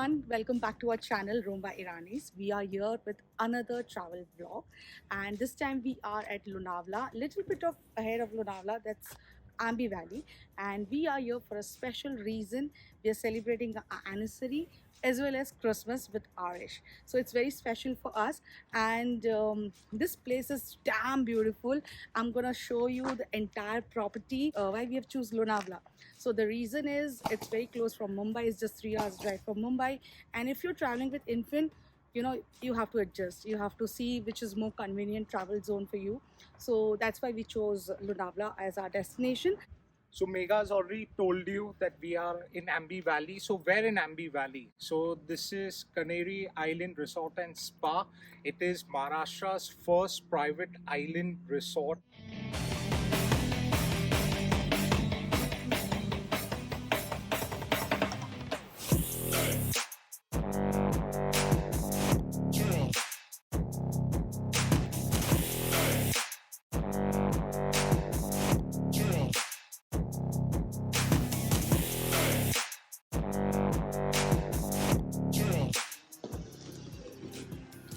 everyone, welcome back to our channel Roam by Iranis. We are here with another travel vlog, and this time we are at Lonavala, little bit of ahead of Lonavala, that's Ambi Valley, and we are here for a special reason. We are celebrating our anniversary as well as Christmas with Irish. So it's very special for us, and this place is damn beautiful. I'm gonna show you the entire property why we have choose Lonavala. So the reason is it's very close from Mumbai. It's just 3 hours drive from Mumbai, and if you're traveling with infant, you have to adjust. You have to see which is more convenient travel zone for you. So that's why we chose Lonavala as our destination. So Megha's already told you that we are in Ambi Valley. So where in Ambi Valley? So this is Canary Island Resort and Spa. It is Maharashtra's first private island resort.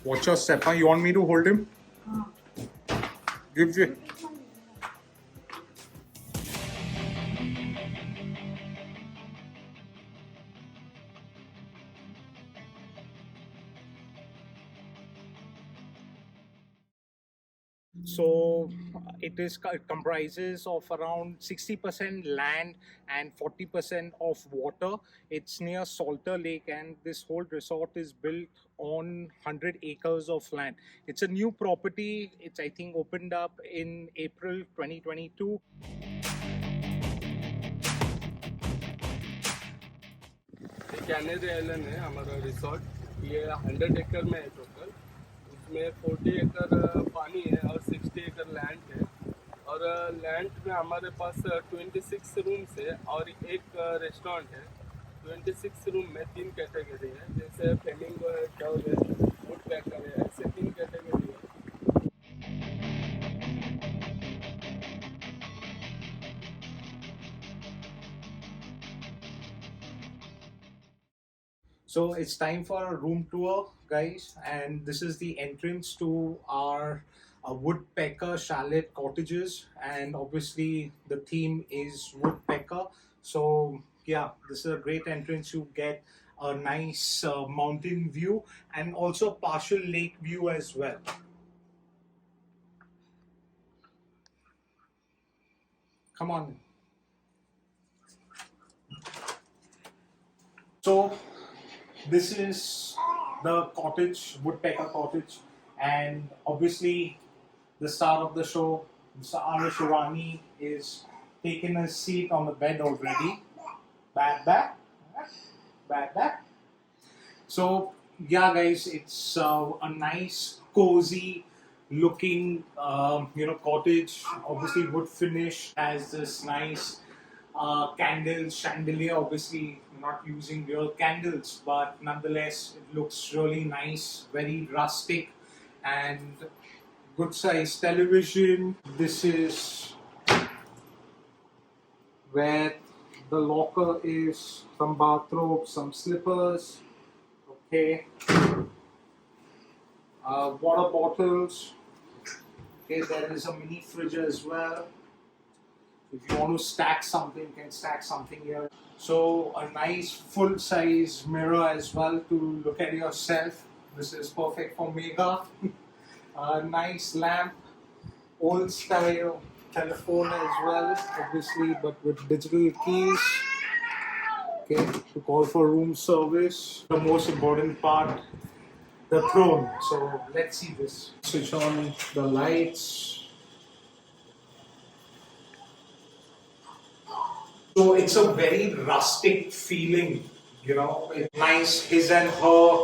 Watch your step, huh? You want me to hold him? Give you. So it comprises of around 60% land and 40% of water. It's near Salter Lake, and this whole resort is built on 100 acres of land. It's a new property. It's, I think, opened up in April 2022. Canary island है हमारा resort. ये 100 एकड़ में है total. उसमें 40 एकड़ पानी है और 60 एकड़ लैंड है। और लैंड में हमारे पास 26 रूम्स है और एक रेस्टोरेंट है। 26 रूम में 3 कैटेगरी है, जैसे फ्लेमिंगो है, टर्व है, वुडपैकर है, ऐसे 3 कैटेगरी है। So it's time for a room tour, guys, and this is the entrance to our Woodpecker Chalet cottages, and obviously the theme is Woodpecker. So yeah, this is a great entrance. You get a nice mountain view and also partial lake view as well. Come on. So this is the cottage, Woodpecker Cottage, and obviously the star of the show, Mr. Iranis, is taking a seat on the bed already. Back. So yeah, guys, it's a nice, cozy looking, cottage. Obviously, wood finish, has this nice candles, chandelier. Obviously, not using real candles, but nonetheless, it looks really nice, very rustic, and good size television. This is where the locker is, some bathrobe, some slippers. Okay, water bottles. Okay, there is a mini fridge as well. If you want to stack something, you can stack something here. So a nice full-size mirror as well to look at yourself. This is perfect for Megha. A nice lamp, old style telephone as well, obviously, but with digital keys. Okay, to call for room service. The most important part, the throne. So let's see this. Switch on the lights. So it's a very rustic feeling, with nice his and her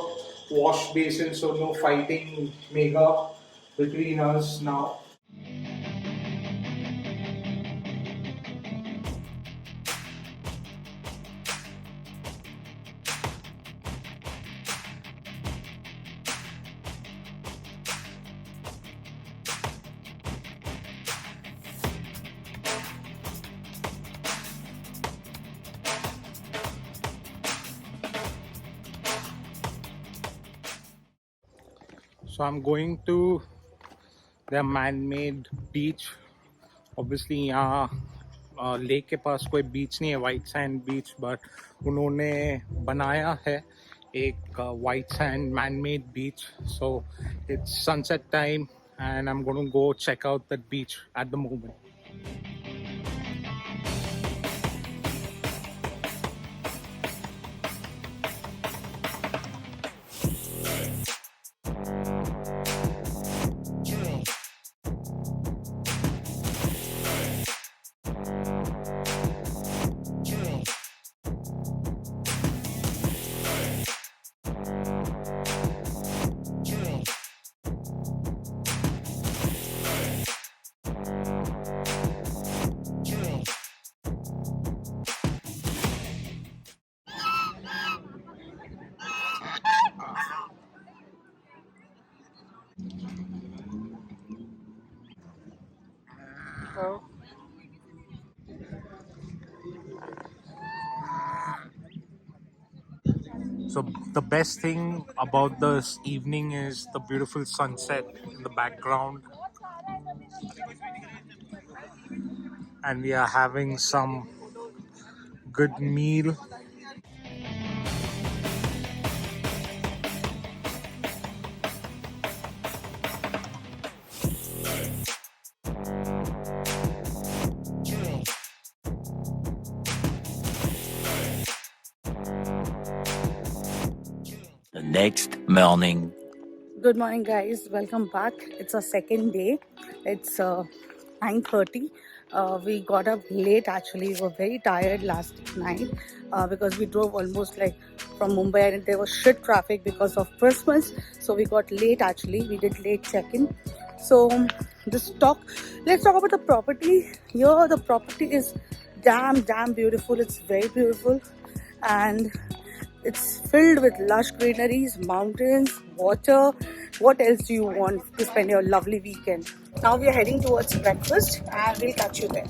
wash basin, so no fighting Megha between us now. So I'm going to their man-made beach. Obviously यहाँ lake के पास कोई बीच नहीं है, white sand beach, but उन्होंने बनाया है एक white sand man-made beach. So it's sunset time and I'm going to go check out that beach at the moment. So the best thing about this evening is the beautiful sunset in the background, and we are having some good meal. The next morning. Good morning, guys. Welcome back. It's our second day. It's 9:30. We got up late. Actually, we were very tired last night because we drove almost like from Mumbai, and there was shit traffic because of Christmas. So we got late. Actually, we did late check-in. So this talk. Let's talk about the property. Here, the property is damn beautiful. It's very beautiful, and it's filled with lush greeneries, mountains, water. What else do you want to spend your lovely weekend? Now we are heading towards breakfast and we'll catch you there.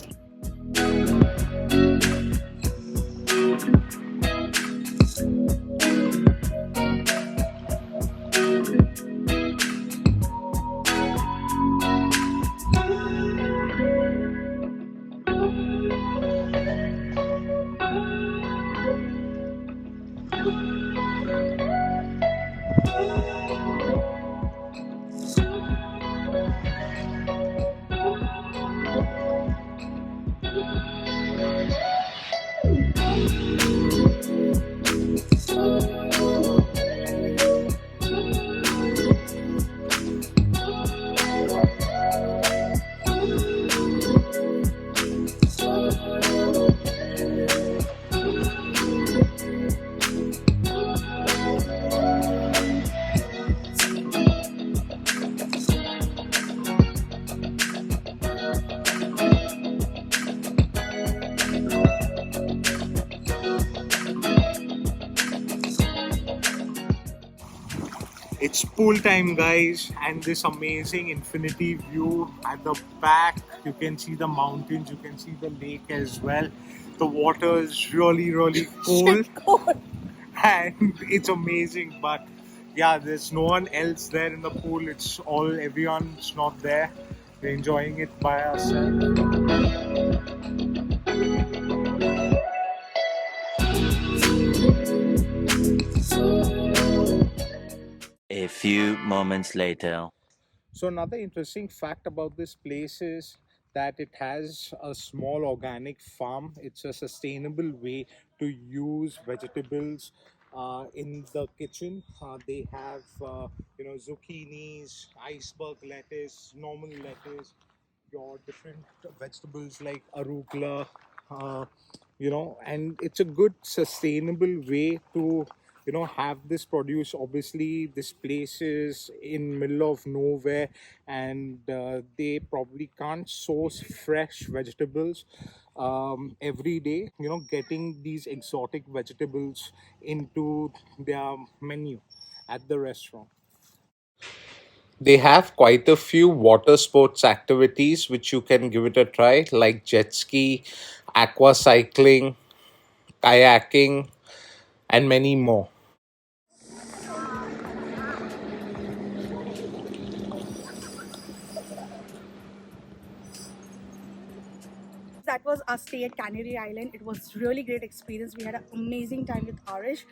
It's pool time, guys, and this amazing infinity view at the back. You can see the mountains, you can see the lake as well. The water is really cold and it's amazing, but yeah, there's no one else there in the pool. It's all everyone's not there. We're enjoying it by ourselves. A few moments later. So another interesting fact about this place is that it has a small organic farm. It's a sustainable way to use vegetables in the kitchen. They have zucchinis, iceberg lettuce, normal lettuce, your different vegetables like arugula, uh, and it's a good sustainable way to have this produce. Obviously this place is in middle of nowhere, and they probably can't source fresh vegetables every day, getting these exotic vegetables into their menu at the restaurant. They have quite a few water sports activities which you can give it a try, like jet ski, aqua cycling, kayaking, and many more. that was our stay at Canary Island. It was really great experience. We had an amazing time with Arish,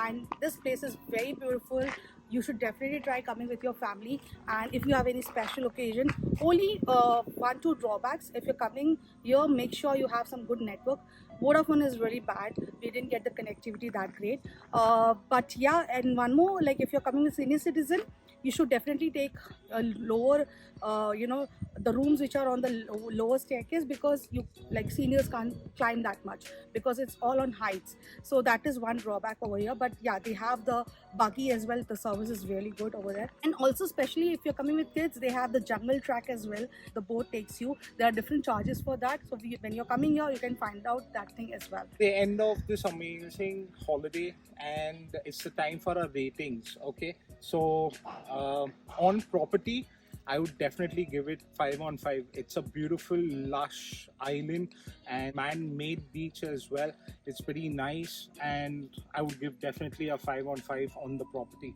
and this place is very beautiful. You should definitely try coming with your family. And if you have any special occasion, only one two drawbacks. If you're coming here, make sure you have some good network. Vodafone is really bad. We didn't get the connectivity that great. But yeah, and one more, like if you're coming with senior citizen, you should definitely take a lower, the rooms which are on the lower staircase, because you, like, seniors can't climb that much because it's all on heights. So that is one drawback over here. But yeah, they have the buggy as well. The service is really good over there. And also, especially if you're coming with kids, they have the jungle track as well. The boat takes you. There are different charges for that. So when you're coming here, you can find out that thing as well. The end of this amazing holiday, and it's the time for our ratings. Okay, so on property, I would definitely give it 5 on 5. It's a beautiful lush island and man-made beach as well. It's pretty nice, and I would give definitely a 5 on 5 on the property.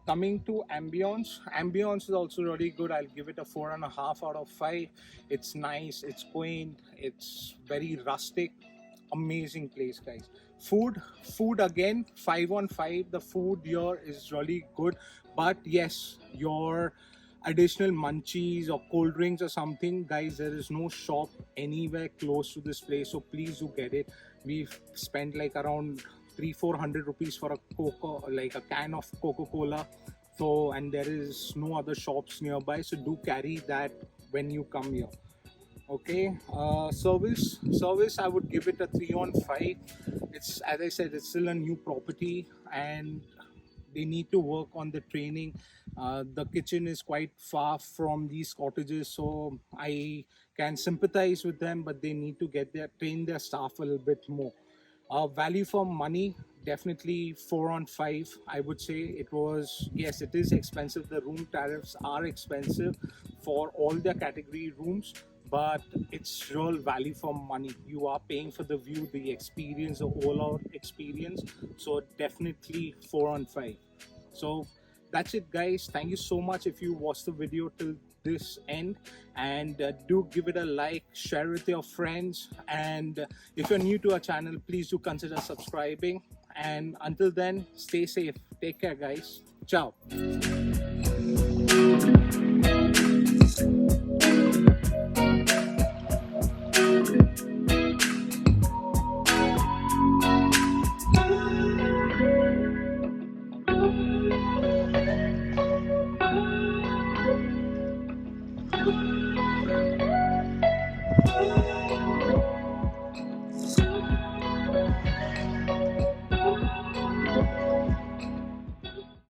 Coming to ambience is also really good. I'll give it a 4.5 out of 5. It's nice, it's quaint, it's very rustic. Amazing place, guys. Food again, 5 on 5. The food here is really good, but yes, your additional munchies or cold drinks or something, guys, there is no shop anywhere close to this place, so please do get it. We've spent like around 300-400 rupees for a like a can of Coca-Cola, so, and there is no other shops nearby, so do carry that when you come here. Okay, service I would give it a 3 on 5. It's, as I said, it's still a new property and they need to work on the training. The kitchen is quite far from these cottages, so I can sympathize with them, but they need to train their staff a little bit more. Value for money, definitely 4 on 5. I would say it was, yes, it is expensive. The room tariffs are expensive for all their category rooms, but it's real value for money. You are paying for the view, the experience, the all-out experience. So definitely 4 on 5. So that's it, guys. Thank you so much if you watched the video till this end, and do give it a like, share with your friends, and if you're new to our channel, please do consider subscribing. And until then, stay safe, take care, guys. Ciao.